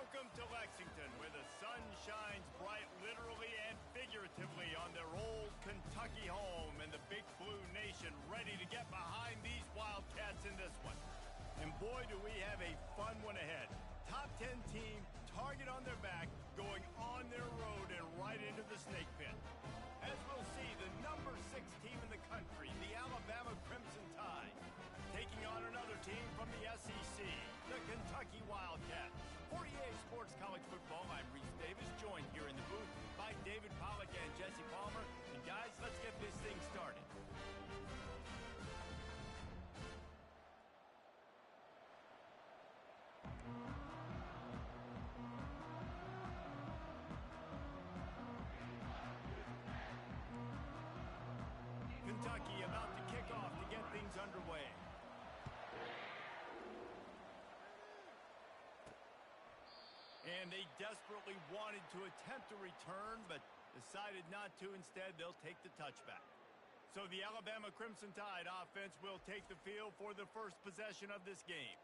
Welcome to Lexington, where the sun shines bright literally and figuratively on their old Kentucky home, and the Big Blue Nation ready to get behind these Wildcats in this one. And boy, do we have a fun one ahead. Top 10 team, target on their back, going on their road and right into the snake pit. As we'll see, the number 6 team in the country, the Alabama Crimson Tide, taking on another team from the SEC, the Kentucky Wildcats. For EA Sports College Football, I'm Reese Davis, joined here in the booth by David Pollack and Jesse Palmer. And guys, let's get this thing started. Kentucky about to kick off to get things underway. And they desperately wanted to attempt a return, but decided not to. Instead, they'll take the touchback. So the Alabama Crimson Tide offense will take the field for the first possession of this game.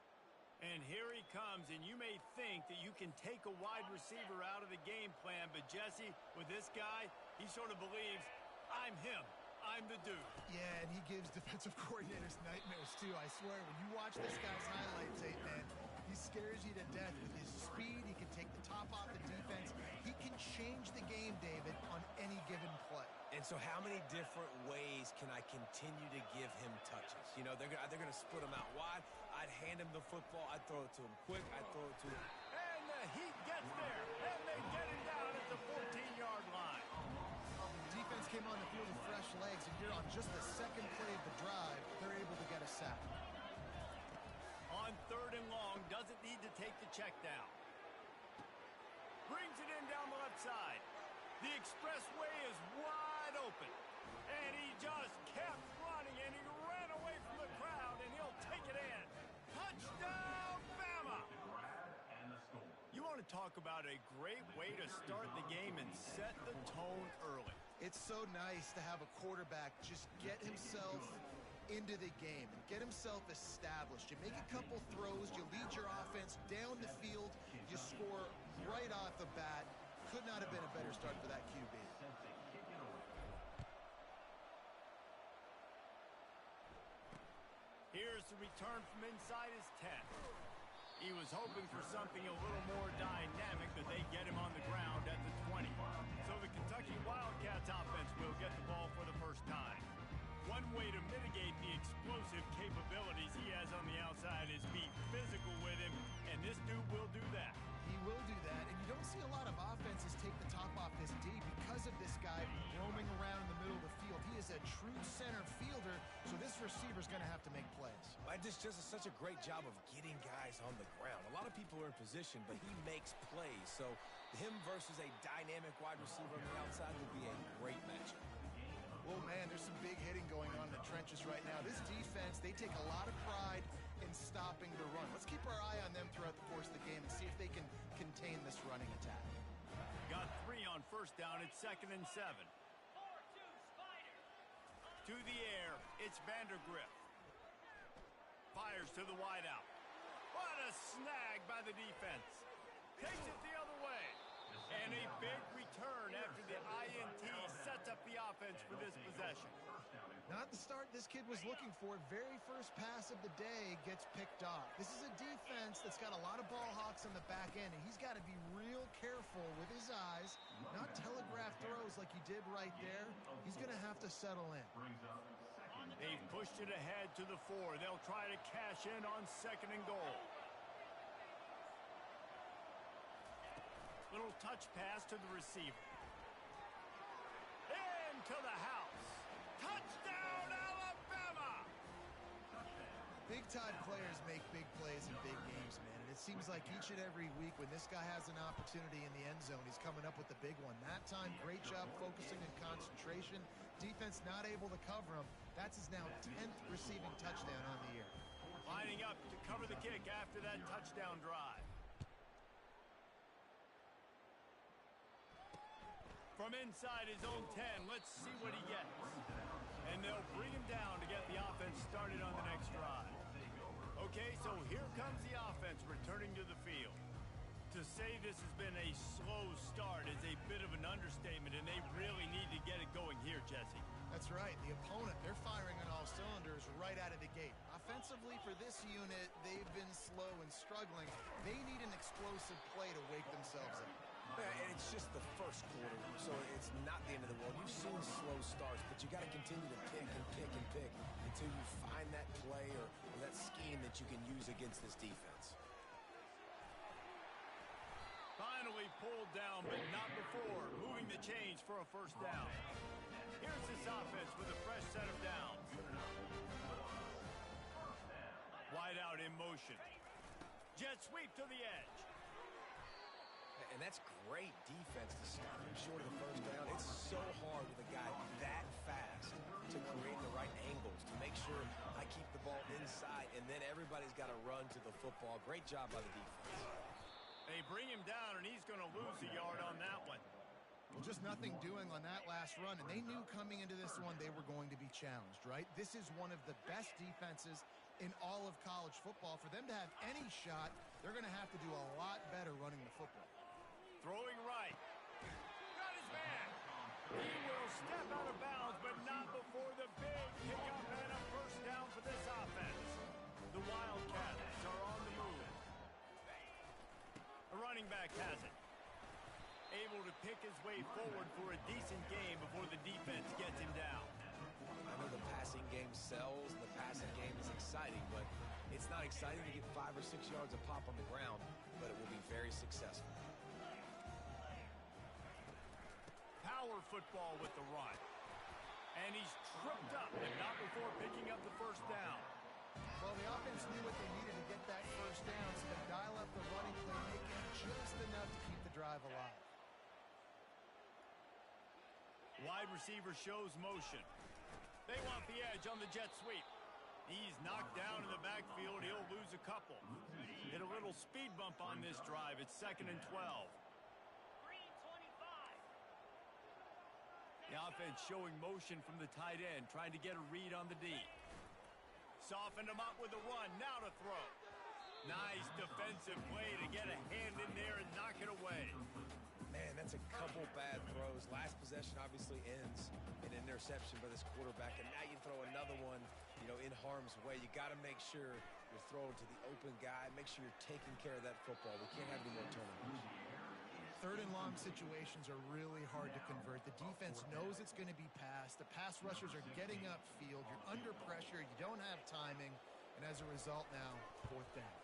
And here he comes, and you may think that you can take a wide receiver out of the game plan, but Jesse, with this guy, he sort of believes, I'm him. I'm the dude. Yeah, and he gives defensive coordinators nightmares, too. I swear, when you watch this guy's highlights, man, he scares you to death with his speed. He can take the top off the defense. He can change the game, David, on any given play. And so how many different ways can I continue to give him touches? You know, they're going to split him out wide. I'd hand him the football. I'd throw it to him quick. I'd throw it to him. And the Heat gets there, and they get him down at the 14-yard line. Defense came on the field with fresh legs, and here on just the second play of the drive, they're able to get a sack. On 3rd and long, doesn't need to take the check down. Brings it in down the left side. The expressway is wide open. And he just kept running, and he ran away from the crowd, and he'll take it in. Touchdown, Bama! You want to talk about a great way to start the game and set the tone early. It's so nice to have a quarterback just get himself into the game and get himself established. You make a couple throws, you lead your offense down the field, you score right off the bat. Could not have been a better start for that QB. Here's the return from inside his 10. He was hoping for something a little more dynamic, but they get him on the ground at the 20. So the Kentucky Wildcats offense will get the ball for the first time. One way to mitigate the explosive capabilities he has on the outside is be physical with him, and this dude will do that. He will do that, and you don't see a lot of offenses take the top off this D because of this guy roaming around in the middle of the field. He is a true center fielder, so this receiver's going to have to make plays. This does such a great job of getting guys on the ground. A lot of people are in position, but he makes plays. So him versus a dynamic wide receiver on the outside would be a great matchup. Oh, man, there's some big hitting going on in the trenches right now. This defense, they take a lot of pride in stopping the run. Let's keep our eye on them throughout the course of the game and see if they can contain this running attack. Got 3 on 1st down. It's 2nd and 7. 4-2 to the air. It's Vandergriff. Fires to the wideout. What a snag by the defense. Takes it the other way. And a big return after the INT sets up the offense for this possession. Not the start this kid was looking for. Very first pass of the day gets picked off. This is a defense that's got a lot of ball hawks on the back end, and he's got to be real careful with his eyes, not telegraph throws like he did right there. He's going to have to settle in. They've pushed it ahead to the 4. They'll try to cash in on 2nd and goal. Little touch pass to the receiver. Into the house. Touchdown, Alabama! Big time players make big plays in big games, man. And it seems like each and every week when this guy has an opportunity in the end zone, he's coming up with the big one. That time, great job focusing and concentration. Defense not able to cover him. That's his now 10th receiving touchdown on the year. Lining up to cover the kick after that touchdown drive. From inside his own 10, let's see what he gets. And they'll bring him down to get the offense started on the next drive. Okay, so here comes the offense returning to the field. To say this has been a slow start is a bit of an understatement, and they really need to get it going here, Jesse. That's right. The opponent, they're firing on all cylinders right out of the gate. Offensively, for this unit, they've been slow and struggling. They need an explosive play to wake themselves up. Yeah, and it's just the first quarter, so it's not the end of the world. You've seen slow starts, but you got to continue to pick and pick and pick until you find that play or that scheme that you can use against this defense. Finally pulled down, but not before. Moving the chains for a first down. Here's this offense with a fresh set of downs. Wide out in motion. Jet sweep to the edge. And that's great defense to stop him short of the first down. It's so hard with a guy that fast to create the right angles, to make sure I keep the ball inside, and then everybody's got to run to the football. Great job by the defense. They bring him down, and he's going to lose a yard on that one. Well, just nothing doing on that last run, and they knew coming into this one they were going to be challenged, right? This is one of the best defenses in all of college football. For them to have any shot, they're going to have to do a lot better running the football. Throwing right. Got his man. He will step out of bounds, but not before the big pickup and a first down for this offense. The Wildcats are on the move. The running back has it. Able to pick his way forward for a decent game before the defense gets him down. I know the passing game sells, and the passing game is exciting, but it's not exciting to get 5 or 6 yards of pop on the ground, but it will be very successful. Power football with the run. And he's tripped up, but not before picking up the first down. Well, the offense knew what they needed to get that first down, so they dial up the running play, making just enough to keep the drive alive. Wide receiver shows motion. They want the edge on the jet sweep. He's knocked down in the backfield. He'll lose a couple. Hit a little speed bump on this drive. It's 2nd and 12. The offense showing motion from the tight end, trying to get a read on the D. Softened him up with a run. Now to throw. Nice defensive play to get a hand in there and knock it away. Man, that's a couple bad throws. Last possession obviously ends in an interception by this quarterback, and now you throw another one, in harm's way. You got to make sure you're throwing to the open guy. Make sure you're taking care of that football. We can't have any more turnovers. 3rd and long situations are really hard to convert. The defense knows it's going to be passed. The pass rushers are getting upfield. You're under pressure. You don't have timing. And as a result now, 4th down.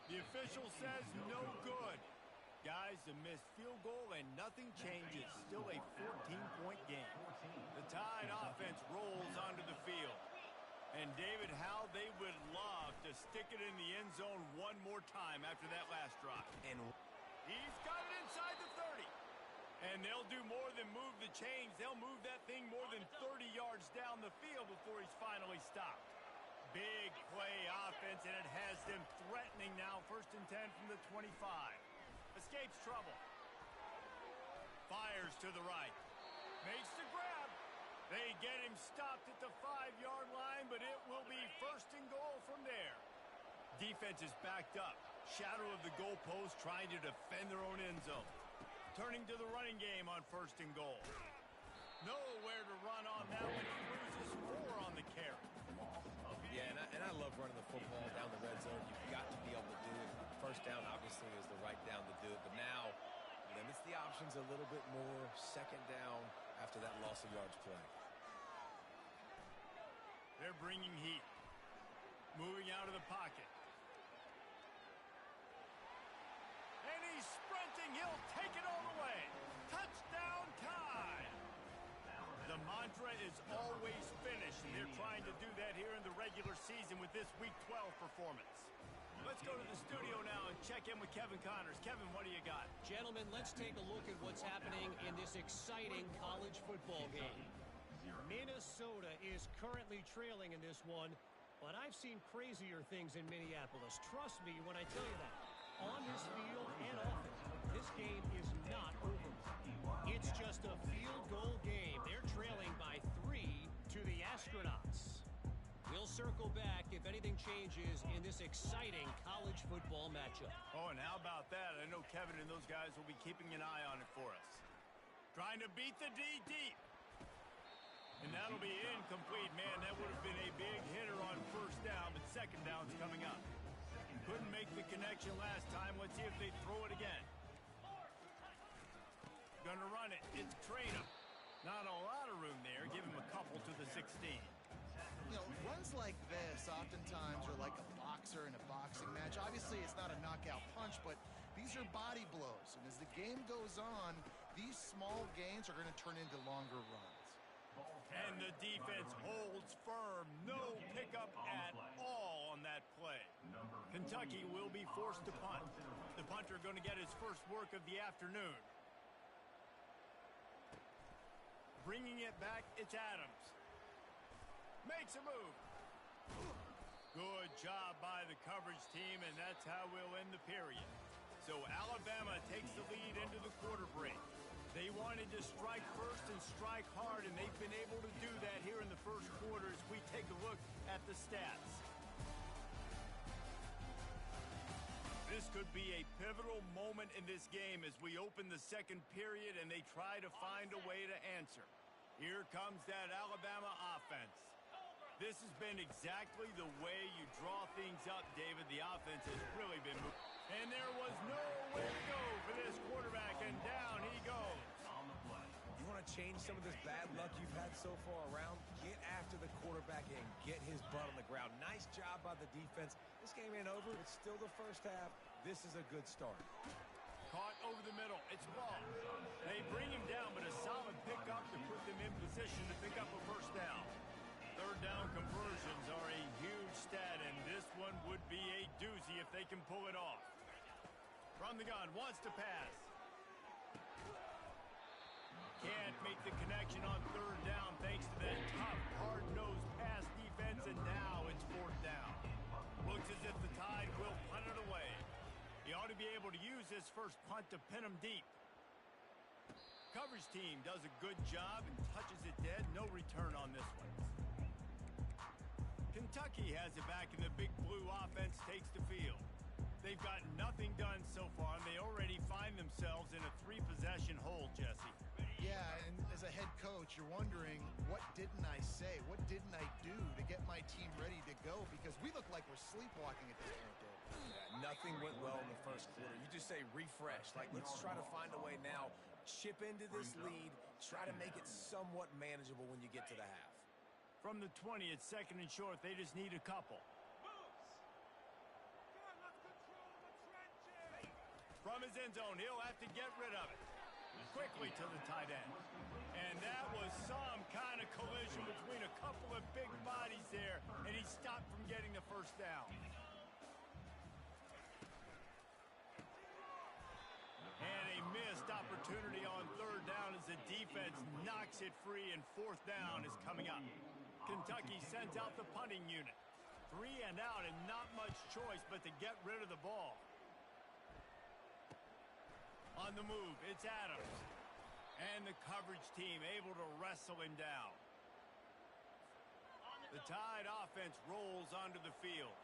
The official says no good. Guys, a missed field goal and nothing changes. Still a 14-point game. The Tide offense rolls onto the field. And David, how they would love to stick it in the end zone one more time after that last drive. And he's got it inside the 30. And they'll do more than move the chains. They'll move that thing more than 30 yards down the field before he's finally stopped. Big play offense, and it has them threatening now. 1st and 10 from the 25. Escapes trouble. Fires to the right. Makes the grab. They get him stopped at the 5-yard line, but it will be 1st and goal from there. Defense is backed up. Shadow of the goalpost trying to defend their own end zone. Turning to the running game on 1st and goal. Nowhere to run on that one. He loses 4 on the carry. Yeah, and I love running the football down the red zone. You've got to be able to do it. 1st down, obviously, is the right down to do it. But now, limits the options a little bit more. 2nd down after that loss of yards play. They're bringing heat. Moving out of the pocket. And he's sprinting. He'll take it all the way. Touchdown Tide. The mantra is always finish, and they're trying to do that here in the regular season with this Week 12 performance. Let's go to the studio now and check in with Kevin Connors. Kevin, what do you got? Gentlemen, let's take a look at what's happening in this exciting college football game. Minnesota is currently trailing in this one, but I've seen crazier things in Minneapolis. Trust me when I tell you that. On this field and off it, this game is not over. It's just a field goal game. They're trailing by 3 to the Astronauts. We'll circle back if if anything changes in this exciting college football matchup. Oh, and how about that? I know Kevin and those guys will be keeping an eye on it for us. Trying to beat the D deep. And that'll be incomplete. Man, that would have been a big hitter on first down, but second down's coming up. Couldn't make the connection last time. Let's see if they throw it again. Gonna run it. It's Traynham. Not a lot of room there. Give him a couple to the 16. You know, runs like this oftentimes are like a boxer in a boxing match. Obviously, it's not a knockout punch, but these are body blows. And as the game goes on, these small gains are going to turn into longer runs. And the defense holds firm. No pickup at all on that play. Kentucky will be forced to punt. The punter going to get his first work of the afternoon. Bringing it back, it's Adams. Makes a move. Good job by the coverage team, and that's how we'll end the period. So Alabama takes the lead into the quarter break. They wanted to strike first and strike hard, and they've been able to do that here in the first quarter as we take a look at the stats. This could be a pivotal moment in this game as we open the second period and they try to find a way to answer. Here comes that Alabama offense. This has been exactly the way you draw things up, David. The offense has really been moving. And there was nowhere to go for this quarterback, and down he goes. You want to change some of this bad luck you've had so far around? Get after the quarterback and get his butt on the ground. Nice job by the defense. This game ain't over. It's still the first half. This is a good start. Caught over the middle. It's ball. They bring him down, but a solid pickup to put them in position to pick up a first down. Third down conversions are a huge stat, and this one would be a doozy if they can pull it off. From the gun, wants to pass. Can't make the connection on third down thanks to that tough, hard-nosed pass defense, and now it's fourth down. Looks as if the Tide will punt it away. He ought to be able to use this first punt to pin him deep. Coverage team does a good job and touches it dead. No return on this one. Kentucky has it back, and the big blue offense takes the field. They've got nothing done so far, and they already find themselves in a three-possession hole, Jesse. Yeah, and as a head coach, you're wondering, what didn't I say? What didn't I do to get my team ready to go? Because we look like we're sleepwalking at this point, Dave. Yeah, nothing went well in the first quarter. You just say refresh. Like, let's try to find a way now. Chip into this lead. Try to make it somewhat manageable when you get to the half. From the 20, it's second and short. They just need a couple. From his end zone, he'll have to get rid of it. Quickly to the tight end. And that was some kind of collision between a couple of big bodies there, and he stopped from getting the first down. And a missed opportunity on third down as the defense knocks it free, and fourth down is coming up. Kentucky sends out the punting unit. 3 and out, and not much choice but to get rid of the ball. On the move, it's Adams. And the coverage team able to wrestle him down. The Tide offense rolls onto the field.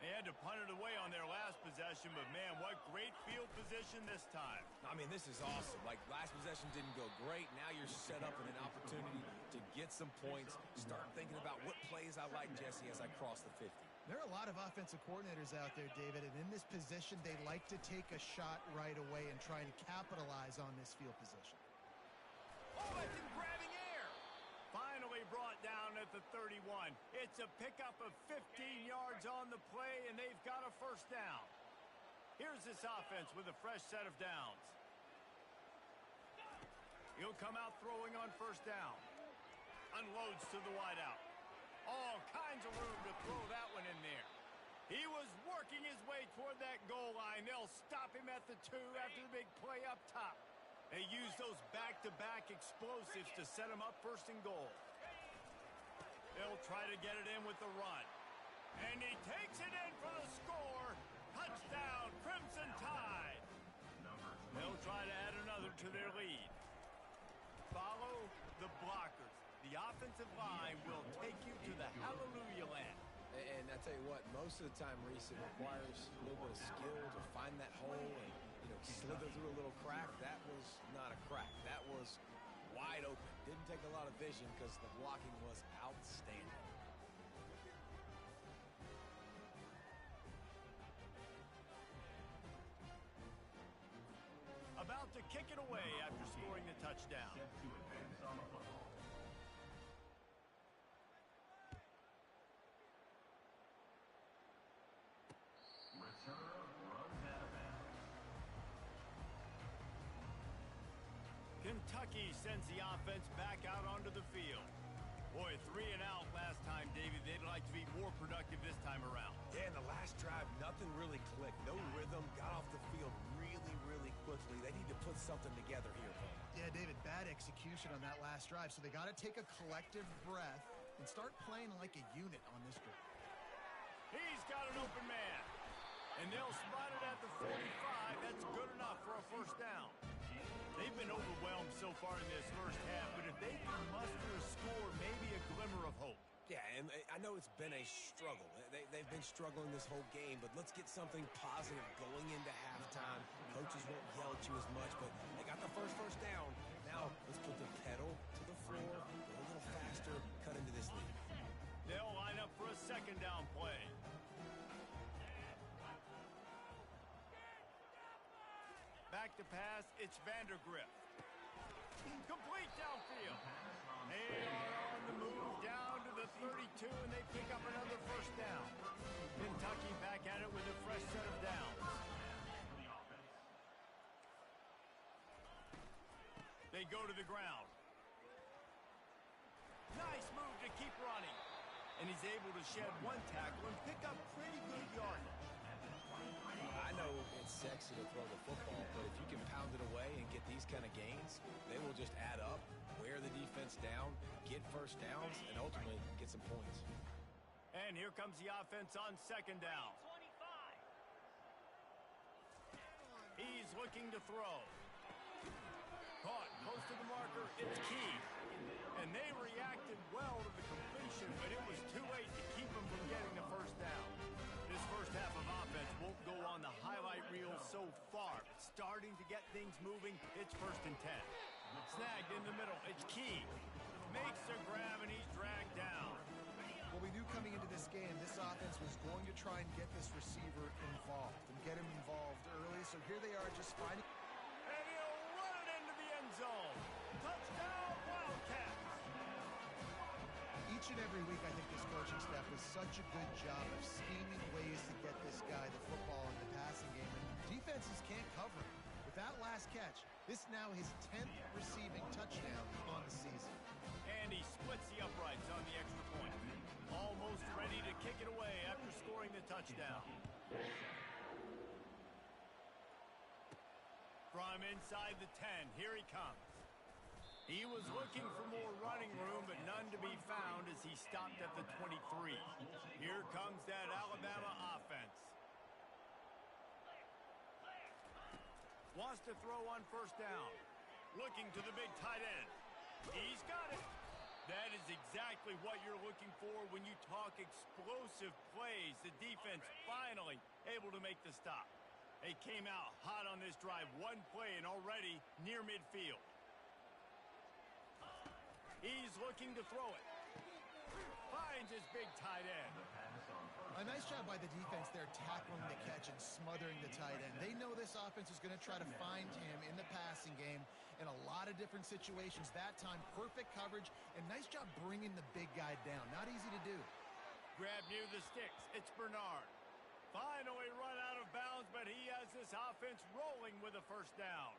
They had to punt it away on their last possession, but man, what great field position this time. I mean, this is awesome. Like, last possession didn't go great. Now you're set up with an opportunity to get some points. Start thinking about what plays I like, Jesse, as I cross the 50. There are a lot of offensive coordinators out there, David, and in this position, they like to take a shot right away and try and capitalize on this field position. Oh, that's him grabbing air. Finally brought down at the 31. It's a pickup of 15 yards on the play, and they've got a first down. Here's this offense with a fresh set of downs. He'll come out throwing on first down. Unloads to the wideout. All kinds of room to throw that one in there. He was working his way toward that goal line. They'll stop him at the 2 after the big play up top. They use those back-to-back explosives to set him up first and goal. They'll try to get it in with the run. And he takes it in for the score. Touchdown, Crimson Tide. They'll try to add another to their lead. Follow the blockers. The offensive line will take you to the hallelujah land. And I tell you what, most of the time, Reese, it requires a little bit of skill to find that hole and, slither through a little crack. That was not a crack. That was wide open. Didn't take a lot of vision because the blocking was outstanding. About to kick it away after scoring the touchdown. Kentucky sends the offense back out onto the field. Boy, 3 and out last time, David. They'd like to be more productive this time around. Yeah, in the last drive, nothing really clicked. No rhythm. Got off the field really, really quickly. They need to put something together here, Bama. Yeah, David, bad execution on that last drive, so they got to take a collective breath and start playing like a unit on this drive. He's got an open man. And they'll spot it at the 45. That's good enough for a first down. They've been overwhelmed so far in this first half, but if they can muster a score, maybe a glimmer of hope. Yeah, and I know it's been a struggle. They've been struggling this whole game, but let's get something positive going into halftime. Coaches won't yell at you as much, but they got the first down. Now, let's put the pedal to the floor, go a little faster, cut into this lead. They'll line up for a second down play. Back to pass, it's Vandergrift. Complete downfield. They are on the move down to the 32, and they pick up another first down. Kentucky back at it with a fresh set of downs. They go to the ground. Nice move to keep running. And he's able to shed one tackle and pick up pretty good yardage. I know it's sexy to throw the football, but if you can pound it away and get these kind of gains, they will just add up, wear the defense down, get first downs, and ultimately get some points. And here comes the offense on second down. He's looking to throw. Caught close to the marker, it's Key. And they reacted well to the completion, but it was too late to keep them from getting the first down. This first half of offense won't go on the highlight reel so far. But starting to get things moving, it's 1st and 10. Snagged in the middle, it's Key. Makes a grab and he's dragged down. Well, we knew coming into this game, this offense was going to try and get this receiver involved and get him involved early. So here they are just finding... And he'll run it into the end zone. Touchdown, Wildcats. Each and every week, I think this coaching staff does such a good job of scheming ways to get this guy the football in the passing game, and defenses can't cover him. With that last catch, this now his 10th receiving touchdown on the season. And he splits the uprights on the extra point. Almost ready to kick it away after scoring the touchdown. From inside the 10, here he comes. He was looking for more running room, but none to be found as he stopped at the 23. Here comes that Alabama offense. Wants to throw on first down. Looking to the big tight end. He's got it. That is exactly what you're looking for when you talk explosive plays. The defense finally able to make the stop. They came out hot on this drive. One play and already near midfield. He's looking to throw it. Finds his big tight end. A nice job by the defense there tackling the catch and smothering the tight end. They know this offense is going to try to find him in the passing game in a lot of different situations. That time, perfect coverage and nice job bringing the big guy down. Not easy to do. Grab near the sticks. It's Bernard. Finally run out of bounds, but he has this offense rolling with a first down.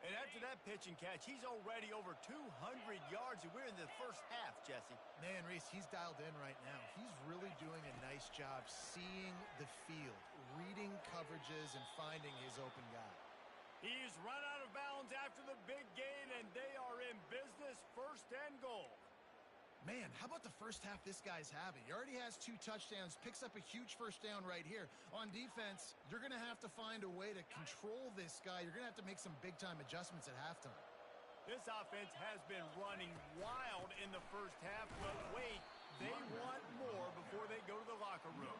And after that pitch and catch, he's already over 200 yards, and we're in the first half, Jesse. Man, Reese, he's dialed in right now. He's really doing a nice job seeing the field, reading coverages, and finding his open guy. He's run out of bounds after the big gain, and they are in business, 1st and goal. Man, how about the first half this guy's having? He already has 2 touchdowns, picks up a huge first down right here. On defense, you're going to have to find a way to control this guy. You're going to have to make some big-time adjustments at halftime. This offense has been running wild in the first half, but wait, They want more before they go to the locker room.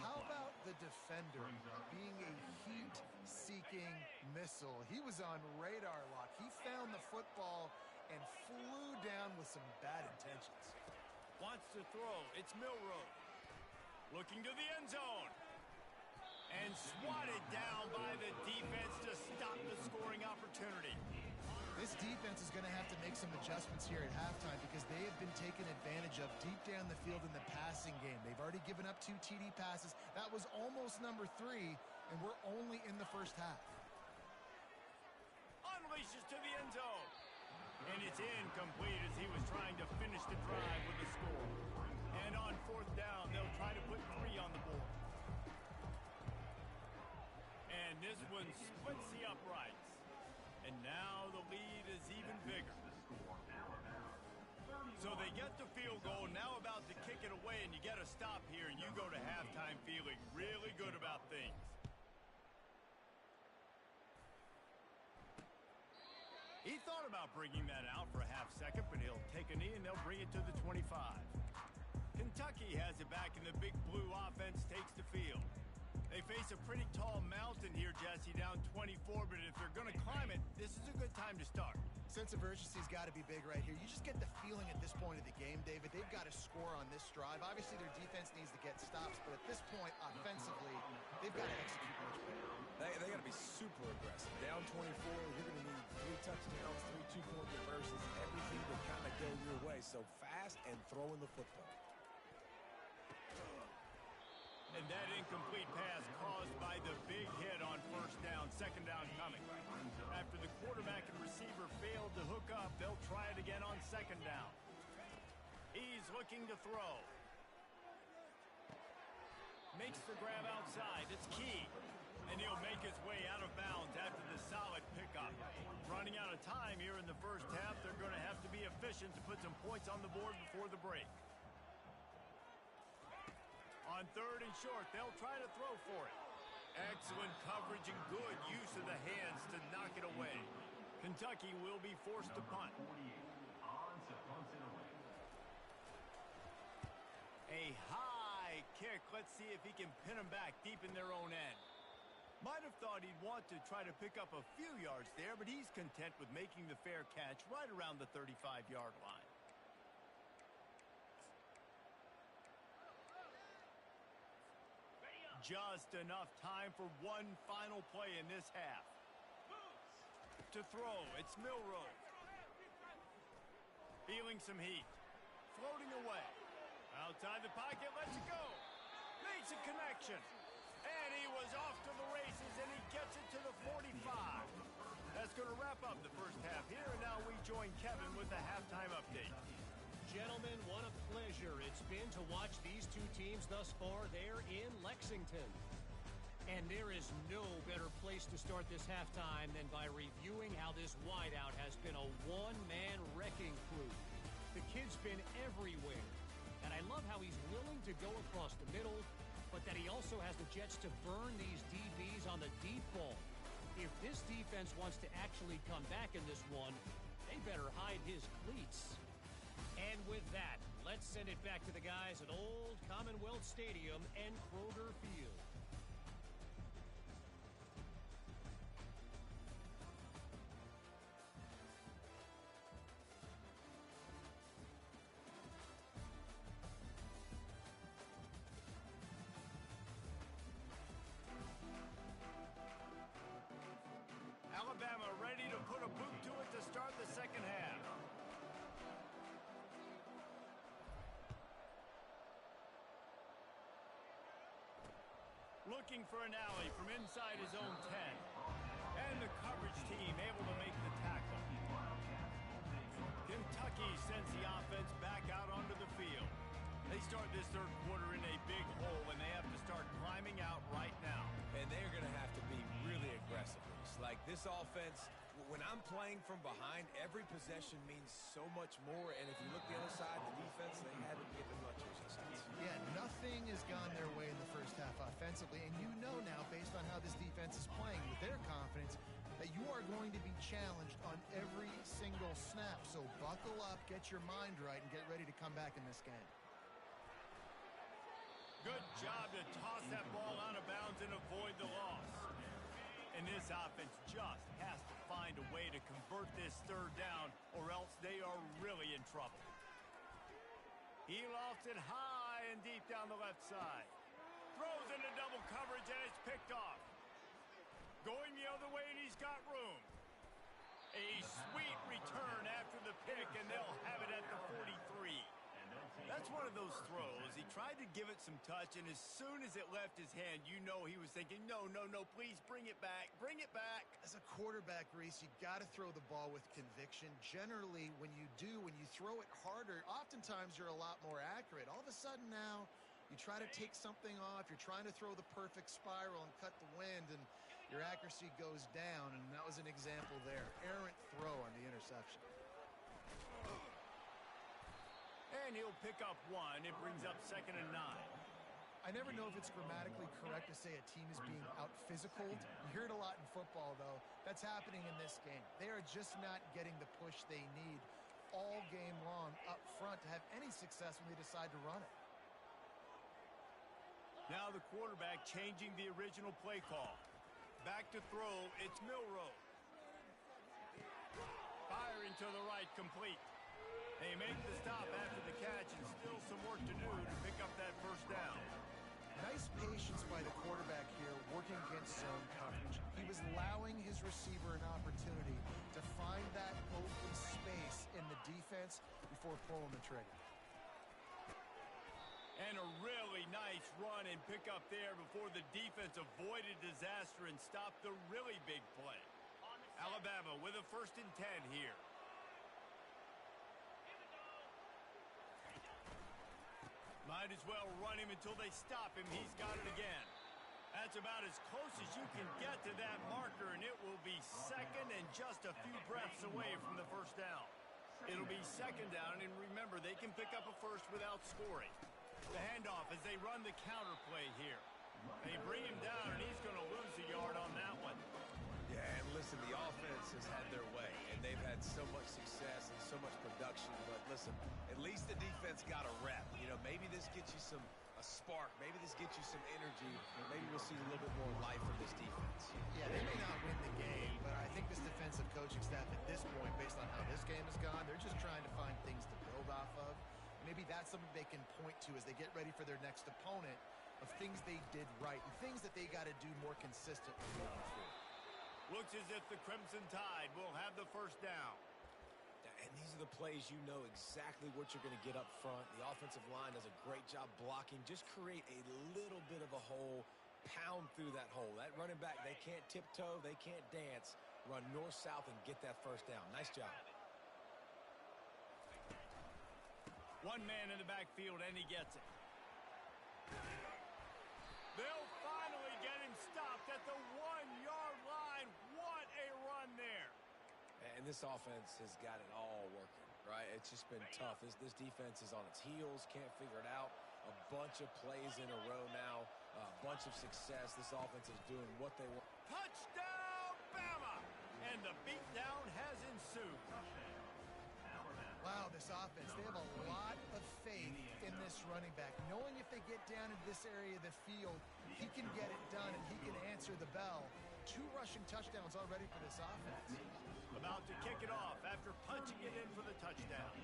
How about the defender being a heat-seeking missile? He was on radar lock. He found the football and flew down with some bad intentions. Wants to throw. It's Milroe. Looking to the end zone. And swatted down by the defense to stop the scoring opportunity. This defense is going to have to make some adjustments here at halftime because they have been taken advantage of deep down the field in the passing game. They've already given up 2 TD passes. That was almost number 3, and we're only in the first half. Unleashes to the end zone. And it's incomplete as he was trying to finish the drive with a score. And on 4th down, they'll try to put 3 on the board. And this one splits the uprights. And now the lead is even bigger. So they get the field goal, now about to kick it away, and you get a stop here, and you go to halftime feeling really good about things. He thought about bringing that out for a half second, but he'll take a knee, and they'll bring it to the 25. Kentucky has it back, and the Big Blue offense takes the field. They face a pretty tall mountain here, Jesse, down 24, but if they're going to climb it, this is a good time to start. Sense of urgency's got to be big right here. You just get the feeling at this point of the game, David, they've got to score on this drive. Obviously, their defense needs to get stops, but at this point, offensively, they've got to execute much better. They got to be super aggressive. Down 24, you're going to need 3 touchdowns, 3 two-point conversions, everything to kind of go your way. So fast and throwing the football. And that incomplete pass caused by the big hit on 1st down, 2nd down coming. After the quarterback and receiver failed to hook up, they'll try it again on 2nd down. He's looking to throw. Makes the grab outside. It's key. And he'll make his way out of bounds after the solid pickup. Running out of time here in the first half, they're going to have to be efficient to put some points on the board before the break. On 3rd and short, they'll try to throw for it. Excellent coverage and good use of the hands to knock it away. Kentucky will be forced to punt. A high kick. Let's see if he can pin them back deep in their own end. Might have thought he'd want to try to pick up a few yards there, but he's content with making the fair catch right around the 35-yard line. Just enough time for one final play in this half. To throw, it's Milroe. Feeling some heat. Floating away. Outside the pocket, lets it go. Makes a connection. And he was off to the races, and he gets it to the 45. That's going to wrap up the first half here, and now we join Kevin with the halftime update. Gentlemen, what a pleasure it's been to watch these 2 teams thus far there in Lexington. And there is no better place to start this halftime than by reviewing how this wideout has been a one-man wrecking crew. The kid's been everywhere, and I love how he's willing to go across the middle, but that he also has the jets to burn these DBs on the deep ball. If this defense wants to actually come back in this one, they better hide his cleats. And with that, let's send it back to the guys at Old Commonwealth Stadium and Kroger Field. Alabama ready to put a boot to it to start the second half. Looking for an alley from inside his own 10. And the coverage team able to make the tackle. Kentucky sends the offense back out onto the field. They start this 3rd quarter in a big hole, and they have to start climbing out right now. And they're going to have to be really aggressive. It's like this offense, when I'm playing from behind, every possession means so much more. And if you look the other side, the defense, they haven't given much resistance. Yeah, nothing has gone their way in the first half offensively. And you know now, based on how this defense is playing with their confidence, that you are going to be challenged on every single snap. So Buckle up, get your mind right, and get ready to come back in this game. Good job to toss that ball out of bounds and avoid the loss. And this offense just has to find a way to convert this third down, or else they are really in trouble. He lofts it high and deep down the left side. Throws into double coverage, and it's picked off. Going the other way, and he's got room. A sweet return after the pick, and they'll have it at the 43. That's one of those throws. He tried to give it some touch, and as soon as it left his hand, you know he was thinking, no, please bring it back. Bring it back. As a quarterback, Reese, you got to throw the ball with conviction. Generally, when you throw it harder, oftentimes you're a lot more accurate. All of a sudden now, you try to take something off. You're trying to throw the perfect spiral and cut the wind, and your accuracy goes down, and that was an example there. Errant throw on the interception. And he'll pick up one. It brings up 2nd and 9. I never know if it's grammatically correct to say a team is being out-physicaled. You hear it a lot in football, though. That's happening in this game. They are just not getting the push they need all game long up front to have any success when they decide to run it. Now the quarterback changing the original play call. Back to throw, it's Milroe. Firing to the right, complete. They make the stop after the catch, and still some work to do to pick up that first down. Nice patience by the quarterback here, working against zone coverage. He was allowing his receiver an opportunity to find that open space in the defense before pulling the trigger. And a really nice run and pick up there before the defense avoided disaster and stopped the really big play. Alabama with a 1st and 10 here. Might as well run him until they stop him. He's got it again. That's about as close as you can get to that marker, and it will be 2nd and just a few breaths away from the first down. It'll be 2nd down, and remember, they can pick up a first without scoring. The handoff as they run the counter play here. They bring him down, and he's going to lose a yard on that one. Yeah, and listen, the offense has had their way, and they've had so much success and so much production. But listen, at least the defense got a rep. You know, maybe this gets you a spark. Maybe this gets you some energy. Maybe we'll see a little bit more life from this defense. Yeah, they may not win the game, but I think this defensive coaching staff at this point, based on how this game has gone, they're just trying to find things to build off of. Maybe that's something they can point to as they get ready for their next opponent, of things they did right and things that they got to do more consistently moving forward. Looks as if the Crimson Tide will have the first down. And these are the plays you know exactly what you're going to get up front. The offensive line does a great job blocking. Just create a little bit of a hole, pound through that hole. That running back, they can't tiptoe, they can't dance. Run north-south and get that first down. Nice job. One man in the backfield, and he gets it. They'll finally get him stopped at the 1-yard line. What a run there. And this offense has got it all working, right? It's just been tough. This defense is on its heels, can't figure it out. A bunch of plays in a row now, a bunch of success. This offense is doing what they want. Touchdown, Bama! And the beatdown has ensued. Wow, this offense, they have a lot of faith in this running back, knowing if they get down into this area of the field, he can get it done and he can answer the bell. 2 rushing touchdowns already for this offense. About to kick it off after punching it in for the touchdown.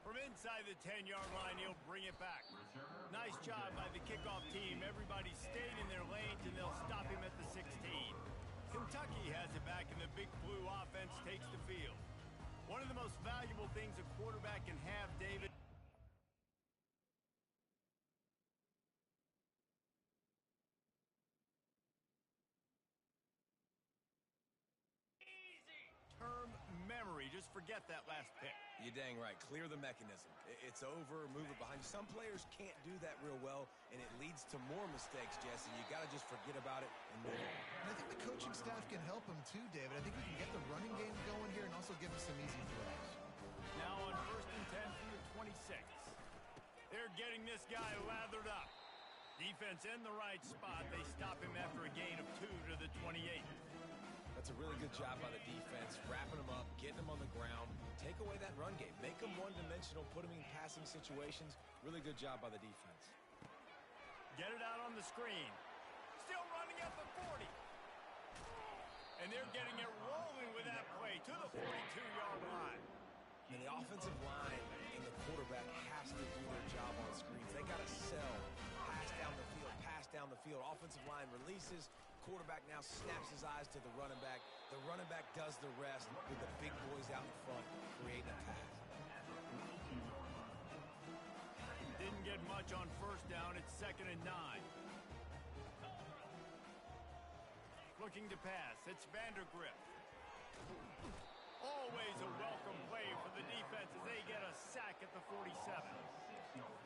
From inside the 10-yard line, he'll bring it back. Nice job by the kickoff team. Everybody stayed in their lanes, and they'll stop him at the 16. Kentucky has it back, and the Big Blue offense takes the field. One of the most valuable things a quarterback can have, David, term memory. Just forget that last pick. You're dang right. Clear the mechanism. It's over. Move it behind you. Some players can't do that real well, and it leads to more mistakes, Jesse. You got to just forget about it and move on. And I think the coaching staff can help him too, David. I think he can get the running game going here and also give him some easy throws. Now on 1st and 10 from the 26. They're getting this guy lathered up. Defense in the right spot. They stop him after a gain of 2 to the 28. That's a really good job by the defense, wrapping him up, getting him on the ground. Take away that run game. Make him one-dimensional, put him in passing situations. Really good job by the defense. Get it out on the screen. Still running at the 40. And they're getting it rolling with that play to the 42-yard line. And the offensive line and the quarterback has to do their job on screens. They got to sell. Pass down the field, pass down the field. Offensive line releases. Quarterback now snaps his eyes to the running back. The running back does the rest with the big boys out in front creating a pass. Didn't get much on first down. It's 2nd and 9. Looking to pass. It's Vandergrift. Always a welcome play for the defense as they get a sack at the 47.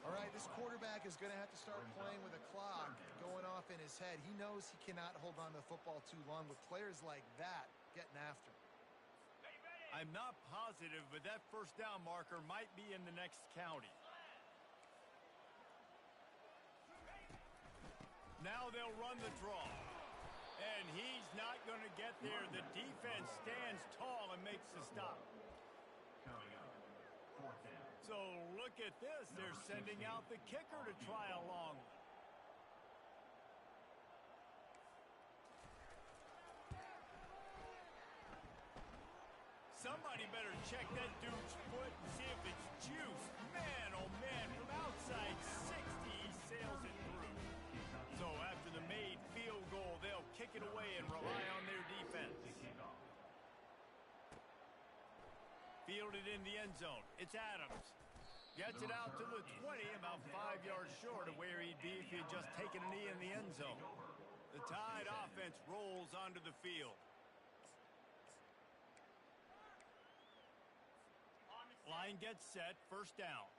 All right, this quarterback is going to have to start playing with a clock going off in his head. He knows he cannot hold on to the football too long with players like that getting after him. I'm not positive, but that first down marker might be in the next county. Now they'll run the draw. And he's not going to get there. The defense stands tall and makes the stop. So look at this. They're sending out the kicker to try a long one. Somebody better check that dude's foot and see if it's juice. Man, oh man, from outside 60, he sails it through. So after the made field goal, they'll kick it away and rely on their defense. Fielded in the end zone. It's Adams. Gets it out to the 20, about 5 yards short of where he'd be if he had just taken a knee in the end zone. The Tide offense rolls onto the field. Line gets set, first down.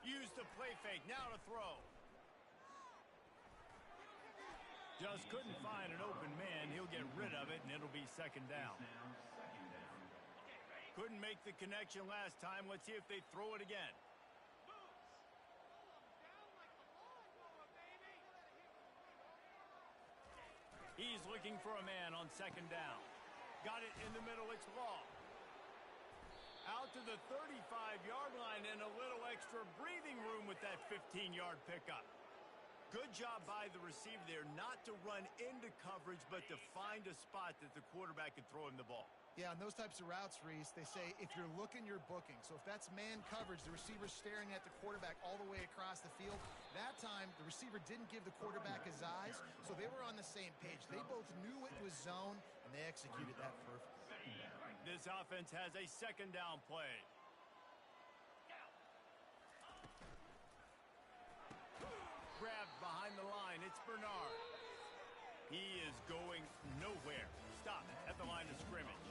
Use the play fake, now to throw. Just couldn't find an open man. He'll get rid of it, and it'll be 2nd down. Couldn't make the connection last time. Let's see if they throw it again. He's looking for a man on 2nd down. Got it in the middle, it's Law. Out to the 35-yard line and a little extra breathing room with that 15-yard pickup. Good job by the receiver there not to run into coverage, but to find a spot that the quarterback could throw him the ball. Yeah, on those types of routes, Reese, they say if you're looking, you're booking. So if that's man coverage, the receiver's staring at the quarterback all the way across the field. That time, the receiver didn't give the quarterback his eyes, so they were on the same page. They both knew it was zone, and they executed that perfectly. This offense has a 2nd down play. Grabbed behind the line. It's Bernard. He is going nowhere. Stopped at the line of scrimmage.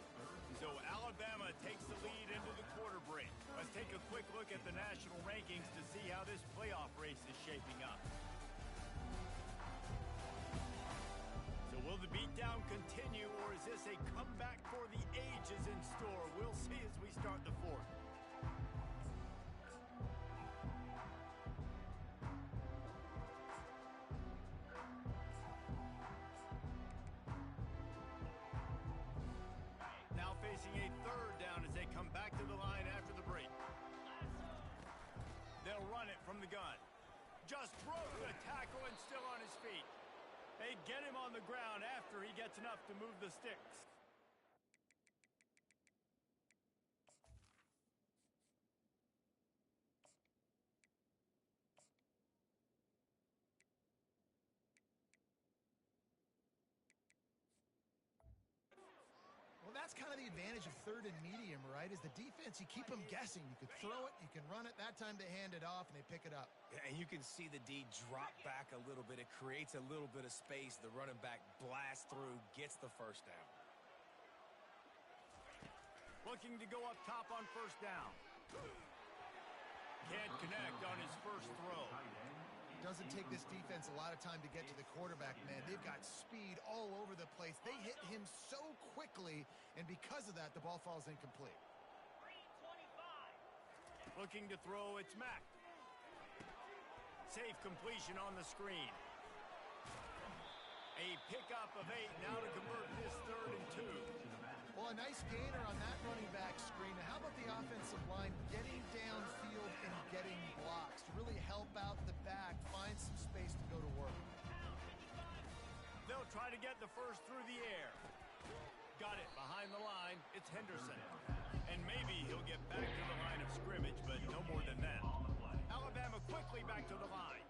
So Alabama takes the lead into the quarter break. Let's take a quick look at the national rankings to see how this playoff race is shaping up. So will the beatdown continue, or is this a comeback for the ages in store? We'll see as we start the 4th. Now facing a 3rd down as they come back to the line after the break. They'll run it from the gun. Just broke the tackle and still on his feet. They get him on the ground after he gets enough to move the sticks. Well, that's kind of the advantage of 3rd and medium, right? Is the defense, you keep them guessing. You can throw it, you can run it. That time they hand it off and they pick it up. And you can see the D drop back a little bit. It creates a little bit of space. The running back blasts through, gets the first down. Looking to go up top on first down. Can't connect on his first throw. Doesn't take this defense a lot of time to get to the quarterback, man. They've got speed all over the place. They hit him so quickly, and because of that, the ball falls incomplete. Looking to throw, it's Mack. Safe completion on the screen. A pickup of 8 now to convert this 3rd and 2. Well, a nice gainer on that running back screen. Now, how about the offensive line getting downfield and getting blocks to really help out the back, find some space to go to work? They'll try to get the first through the air. Got it behind the line. It's Henderson. And maybe he'll get back to the line of scrimmage, but no more than that. Alabama quickly back to the line.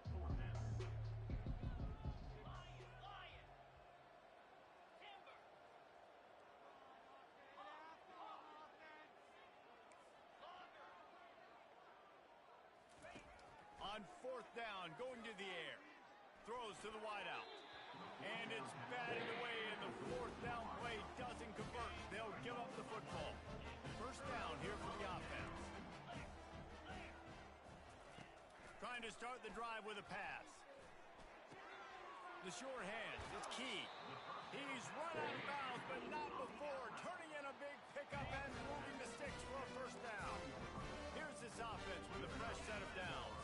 On 4th down, going to the air. Throws to the wideout. And it's batted away, and the 4th down play doesn't convert. They'll give up the football. First down here for the offense. Trying to start the drive with a pass. The short hand, it's Key. He's run out of bounds, but not before. Turning in a big pickup and moving the sticks for a first down. Here's this offense with a fresh set of downs.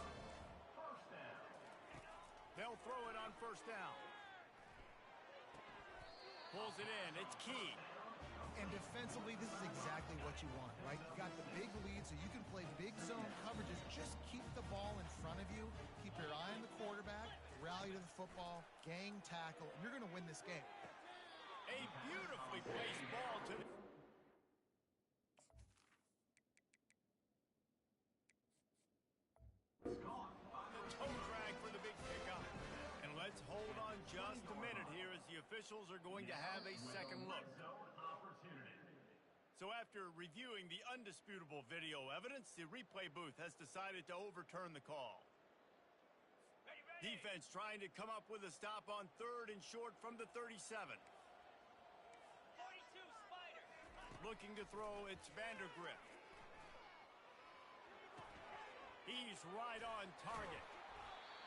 They'll throw it on first down. Pulls it in. It's Key. And defensively, this is exactly what you want, right? You got the big lead, so you can play big zone coverages. Just keep the ball in front of you. Keep your eye on the quarterback. Rally to the football. Gang tackle. And you're going to win this game. A beautifully placed ball to the... Hold on just a minute here as the officials are going to have a second look. So after reviewing the undisputable video evidence, the replay booth has decided to overturn the call. Defense trying to come up with a stop on 3rd and short from the 37. 42 Spider. Looking to throw, it's Vandergrift. He's right on target.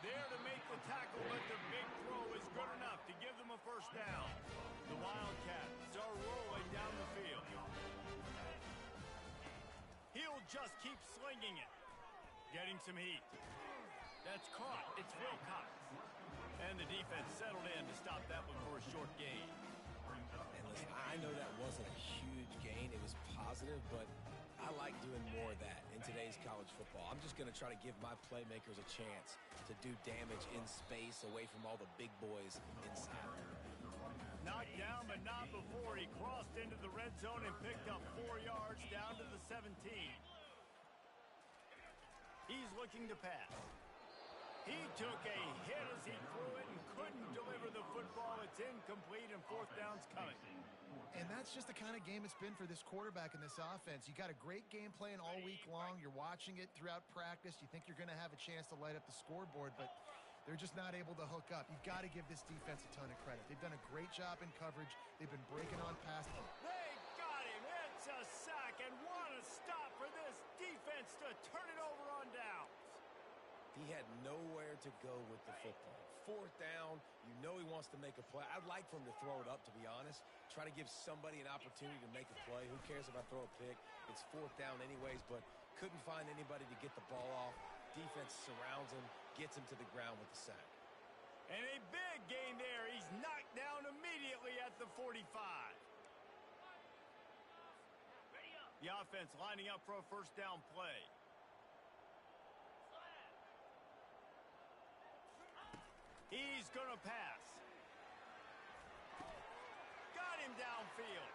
There to make the tackle, but the big throw is good enough to give them a first down. The Wildcats are rolling down the field. He'll just keep slinging it. Getting some heat. That's caught. It's Wilcox. And the defense settled in to stop that one for a short gain. And listen, I know that wasn't a huge gain. It was positive, but I like doing more of that in today's college football. I'm just going to try to give my playmakers a chance to do damage in space away from all the big boys inside. Knocked down, but not before. He crossed into the red zone and picked up 4 yards down to the 17. He's looking to pass. He took a hit as he threw it and couldn't deliver the football. It's incomplete, and 4th down's coming. And that's just the kind of game it's been for this quarterback in this offense. You got a great game plan all week long. You're watching it throughout practice. You think you're going to have a chance to light up the scoreboard, but they're just not able to hook up. You've got to give this defense a ton of credit. They've done a great job in coverage. They've been breaking on past them. They got him. It's a sack, and what a stop for this defense to turn it over on downs. He had nowhere to go with the football. 4th down, you know he wants to make a play. I'd like for him to throw it up, to be honest. Try to give somebody an opportunity to make a play. Who cares if I throw a pick? It's 4th down anyways, but couldn't find anybody to get the ball off. Defense surrounds him, gets him to the ground with the sack. And a big gain there. He's knocked down immediately at the 45. The offense lining up for a first down play. He's going to pass. Got him downfield.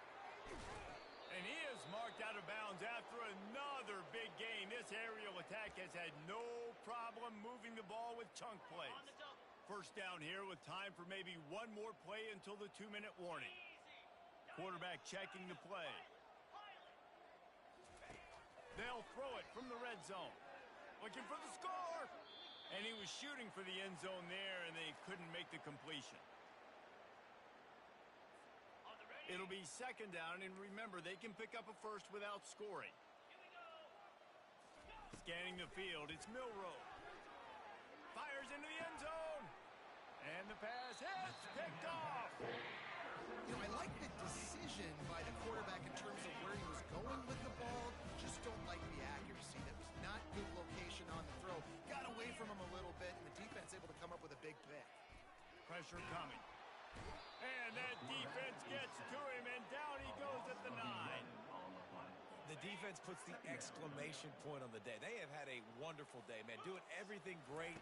And he is marked out of bounds after another big gain. This aerial attack has had no problem moving the ball with chunk plays. First down here with time for maybe one more play until the 2-minute warning. Quarterback checking the play. They'll throw it from the red zone. Looking for the score. And he was shooting for the end zone there, and they couldn't make the completion. It'll be second down, and remember, they can pick up a first without scoring. Scanning the field, it's Milroe. Fires into the end zone. And the pass hits, picked off. You know, I like the decision by the quarterback in terms of where he was going with the ball. Just don't like the accuracy. That was not good location on the throw. Got away from him a little bit, and the defense able to come up with a big pick. Pressure coming. And that defense gets to him, and down he goes at the 9. The defense puts the exclamation point on the day. They have had a wonderful day, man. Doing everything great.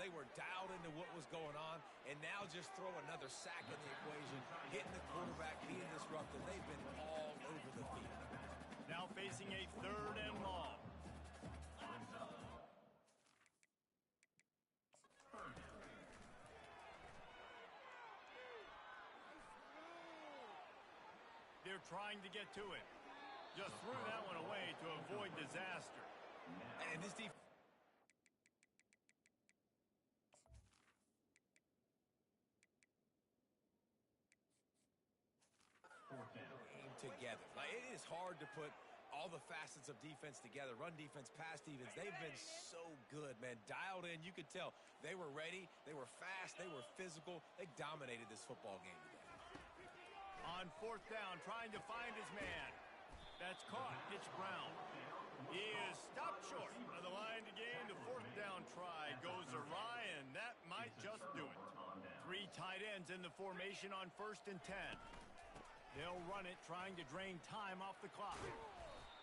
They were dialed into what was going on, and now just throw another sack in the equation, hitting the quarterback, being disruptive. They've been all over the field. Now facing a 3rd and long. They're trying to get to it. Just threw that one away to avoid disaster. And this defense together. Like, it is hard to put all the facets of defense together. Run defense, pass defense. They've been so good, man. Dialed in. You could tell they were ready. They were fast. They were physical. They dominated this football game today. On 4th down, trying to find his man. That's caught. It's Brown. He is stopped short of the line to gain. The 4th down try goes awry, and that might just do it. 3 tight ends in the formation on 1st and 10. They'll run it, trying to drain time off the clock.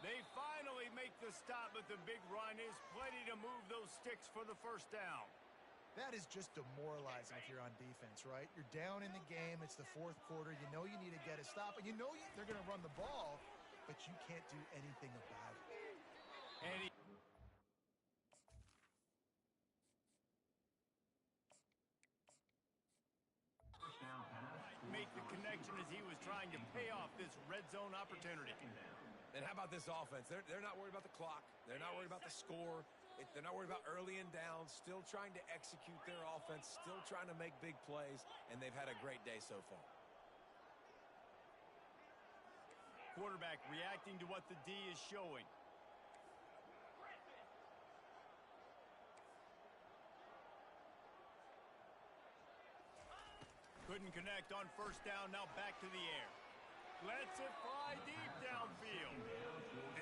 They finally make the stop, but the big run is plenty to move those sticks for the 1st down. That is just demoralizing if you're on defense, right? You're down in the game. It's the 4th quarter. You know you need to get a stop, and you know they're going to run the ball, but you can't do anything about it. And make the connection as he was trying to pay off this red zone opportunity. And how about this offense? They're not worried about the clock. They're not worried about the score. They're not worried about early and down. Still trying to execute their offense. Still trying to make big plays. And they've had a great day so far. Quarterback reacting to what the D is showing. Couldn't connect on 1st down. Now back to the air. Lets it fly deep downfield.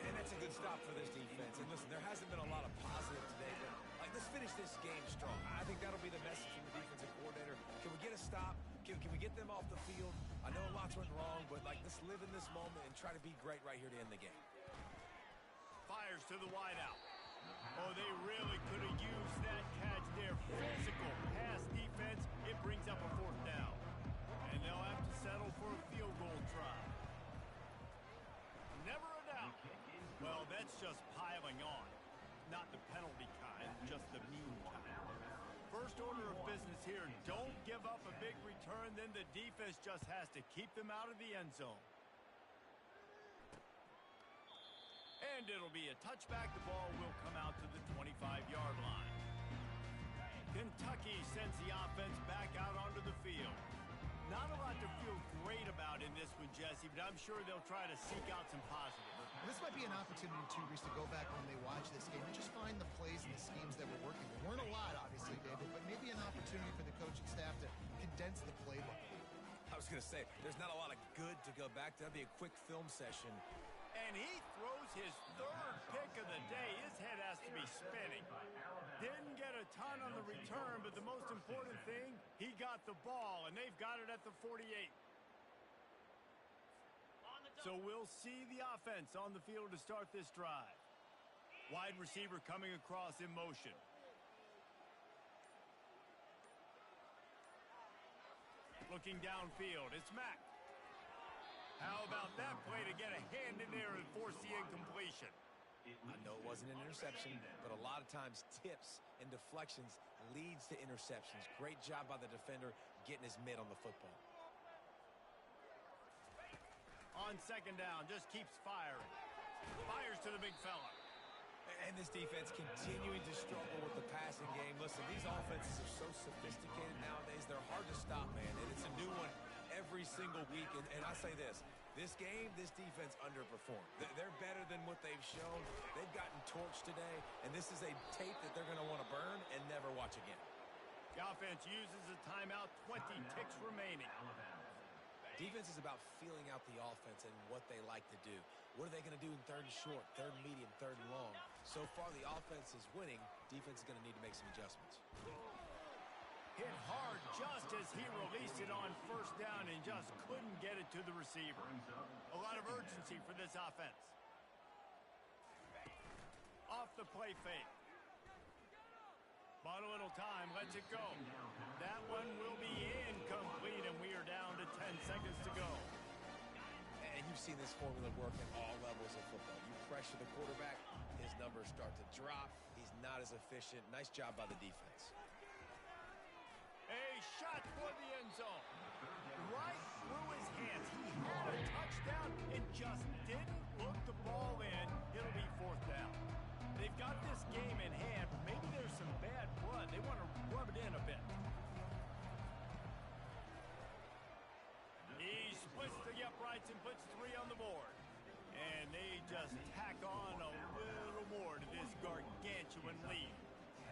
And that's a good stop for this defense. And listen, there hasn't been a lot of positive today, but let's finish this game strong. I think that'll be the message from the defensive coordinator. Can we get a stop? Can we get them off the field? I know lots went wrong, but let's live in this moment and try to be great right here to end the game. Fires to the wideout. Oh, they really could have used that catch there. Physical pass defense. It brings up a 4th down. And they'll have to settle for a field goal try. Never a doubt. Well, that's just piling on. Not the penalty kind, just the mean kind. First order of business here, don't give up a big return, then the defense just has to keep them out of the end zone. And it'll be a touchback. The ball will come out to the 25-yard line. Kentucky sends the offense back out onto the field. Not a lot to feel great about in this one, Jesse, but I'm sure they'll try to seek out some positives. Well, this might be an opportunity, too, Reese, to go back when they watch this game and just find the plays and the schemes that were working. There weren't a lot, obviously, David, but maybe an opportunity for the coaching staff to condense the playbook. I was going to say, there's not a lot of good to go back to. That'd be a quick film session. And he throws his 3rd pick of the day. His head has to be spinning. Didn't get a ton on the return, but the most important thing, he got the ball, and they've got it at the 48. So we'll see the offense on the field to start this drive. Wide receiver coming across in motion. Looking downfield, it's Mack. How about that play to get a hand in there and force the incompletion? I know it wasn't an interception, but a lot of times tips and deflections leads to interceptions. Great job by the defender getting his mitt on the football. On 2nd down, just keeps firing. Fires to the big fella. And this defense continuing to struggle with the passing game. Listen, these offenses are so sophisticated nowadays. They're hard to stop, man. And it's a new one every single week. And I say this, This game, this defense underperformed. They're better than what they've shown. They've gotten torched today, and this is a tape that they're going to want to burn and never watch again. The offense uses a timeout, 20 ticks remaining. Defense is about feeling out the offense and what they like to do. What are they going to do in third and short, third and medium, third and long? So far, the offense is winning. Defense is going to need to make some adjustments. Hit hard just as he released it on first down and just couldn't get it to the receiver. A lot of urgency for this offense. Off the play fake. Bought a little time, lets it go. That one will be incomplete, and we are down to 10 seconds to go. And you've seen this formula work at all levels of football. You pressure the quarterback, his numbers start to drop. He's not as efficient. Nice job by the defense. A shot for the end zone. Right through his hands. He had a touchdown and just didn't look the ball in. It'll be fourth down. They've got this game in hand. Maybe there's some bad blood. They want to rub it in a bit. He splits the uprights and puts 3 on the board. And they just tack on a little more to this gargantuan lead.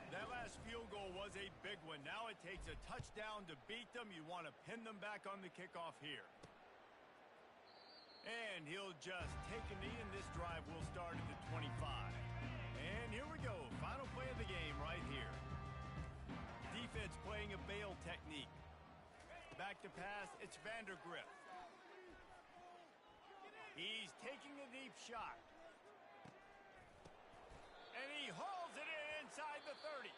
That last field goal was a big one. Now it takes a touchdown to beat them. You want to pin them back on the kickoff here. And he'll just take a knee, and this drive will start at the 25. And here we go. Final play of the game right here. Defense playing a bail technique. Back to pass. It's Vandergrift. He's taking a deep shot. And he hauls it in inside the 30.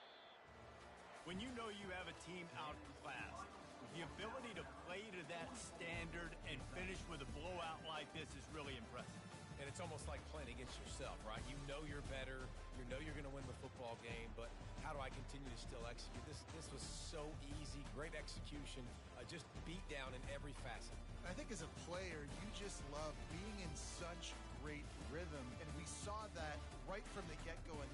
When you know you have a team outclassed, the ability to play to that standard and finish with a blowout like this is really impressive. And it's almost like playing against yourself, right? You know you're better. You know you're going to win the football game, but how do I continue to still execute? This was so easy. Great execution. Just beat down in every facet. I think as a player, you just love being in such great rhythm, and we saw that right from the get-go in